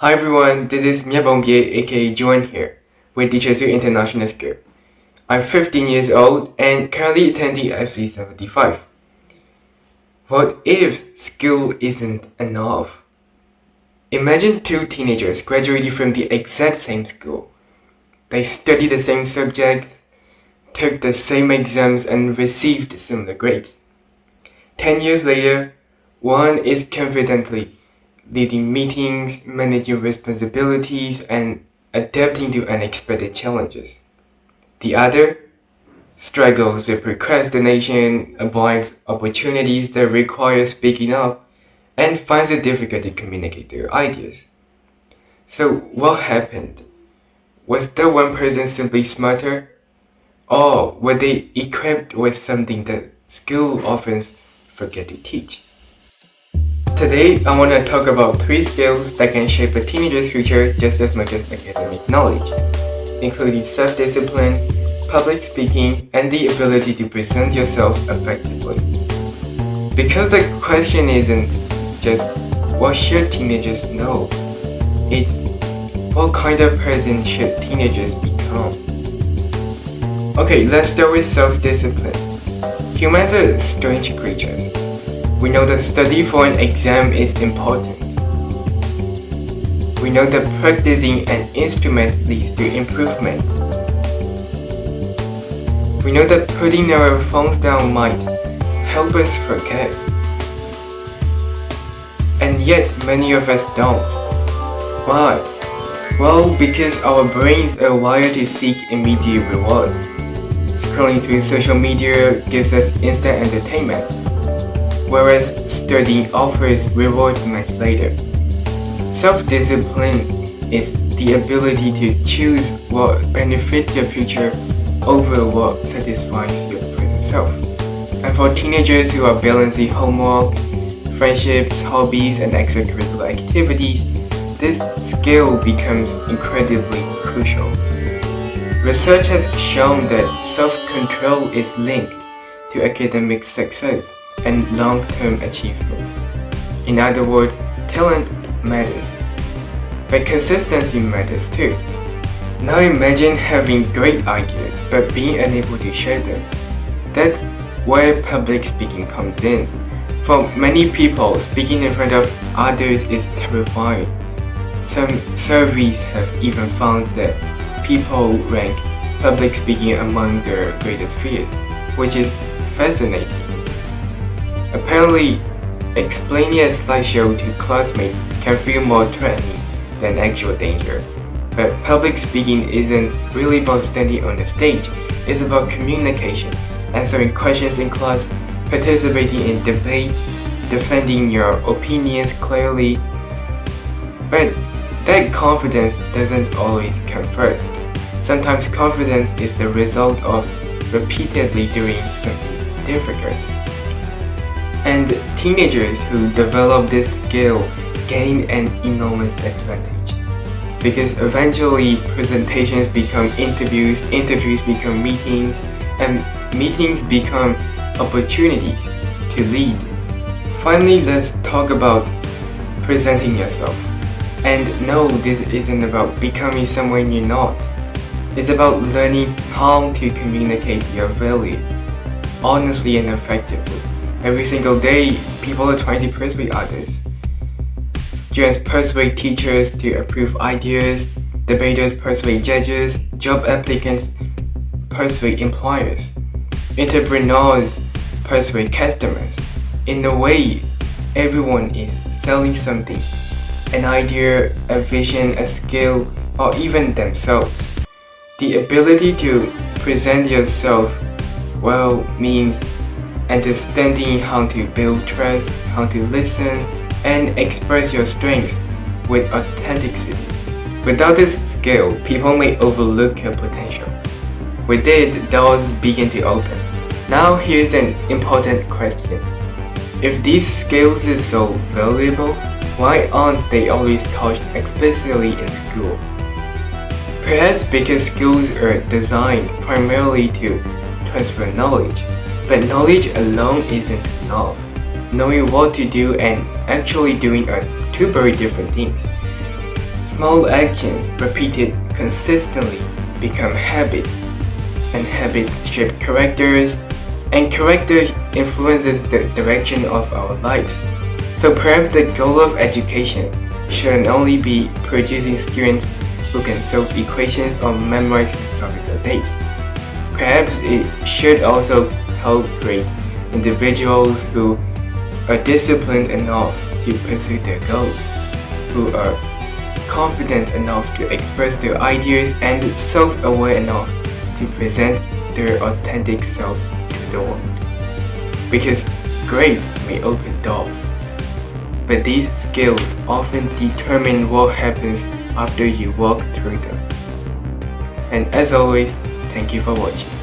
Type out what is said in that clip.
Hi everyone, this is Bhone aka Juan here, with Teachers International School. I'm 15 years old and currently attending FCE 75. What if school isn't enough? Imagine two teenagers graduating from the exact same school. They studied the same subjects, took the same exams and received similar grades. 10 years later, one is confidently leading meetings, managing responsibilities, and adapting to unexpected challenges. The other struggles with procrastination, avoids opportunities that require speaking up, and finds it difficult to communicate their ideas. So, what happened? Was that one person simply smarter? Or were they equipped with something that school often forget to teach? Today, I want to talk about 3 skills that can shape a teenager's future just as much as academic knowledge, including self-discipline, public speaking, and the ability to present yourself effectively. Because the question isn't just what should teenagers know, it's what kind of person should teenagers become. Okay, let's start with self-discipline. Humans are strange creatures. We know that study for an exam is important. We know that practicing an instrument leads to improvement. We know that putting our phones down might help us forget. And yet many of us don't. Why? Well, because our brains are wired to seek immediate rewards. Scrolling through social media gives us instant entertainment, whereas studying offers rewards much later. Self-discipline is the ability to choose what benefits your future over what satisfies your present self. And for teenagers who are balancing homework, friendships, hobbies, and extracurricular activities, this skill becomes incredibly crucial. Research has shown that self-control is linked to academic success and long-term achievement. In other words, talent matters, but consistency matters too. Now imagine having great ideas but being unable to share them. That's where public speaking comes in. For many people, speaking in front of others is terrifying. Some surveys have even found that people rank public speaking among their greatest fears, which is fascinating. Apparently, explaining a slideshow to classmates can feel more threatening than actual danger. But public speaking isn't really about standing on the stage, it's about communication, answering questions in class, participating in debates, defending your opinions clearly. But that confidence doesn't always come first. Sometimes confidence is the result of repeatedly doing something difficult. And teenagers who develop this skill gain an enormous advantage. Because eventually presentations become interviews, interviews become meetings, and meetings become opportunities to lead. Finally, let's talk about presenting yourself. And no, this isn't about becoming someone you're not. It's about learning how to communicate your value honestly and effectively. Every single day, people are trying to persuade others. Students persuade teachers to approve ideas, debaters persuade judges, job applicants persuade employers, entrepreneurs persuade customers. In a way, everyone is selling something, an idea, a vision, a skill, or even themselves. The ability to present yourself well means understanding how to build trust, how to listen, and express your strengths with authenticity. Without this skill, people may overlook your potential. With it, doors begin to open. Now here's an important question. If these skills are so valuable, why aren't they always taught explicitly in school? Perhaps because schools are designed primarily to transfer knowledge. But knowledge alone isn't enough. Knowing what to do and actually doing are two very different things. Small actions repeated consistently become habits, and habits shape characters, and character influences the direction of our lives. So perhaps the goal of education shouldn't only be producing students who can solve equations or memorize historical dates. Perhaps it should also help create individuals who are disciplined enough to pursue their goals, who are confident enough to express their ideas, and self-aware enough to present their authentic selves to the world. Because grades may open doors, but these skills often determine what happens after you walk through them. And as always, thank you for watching.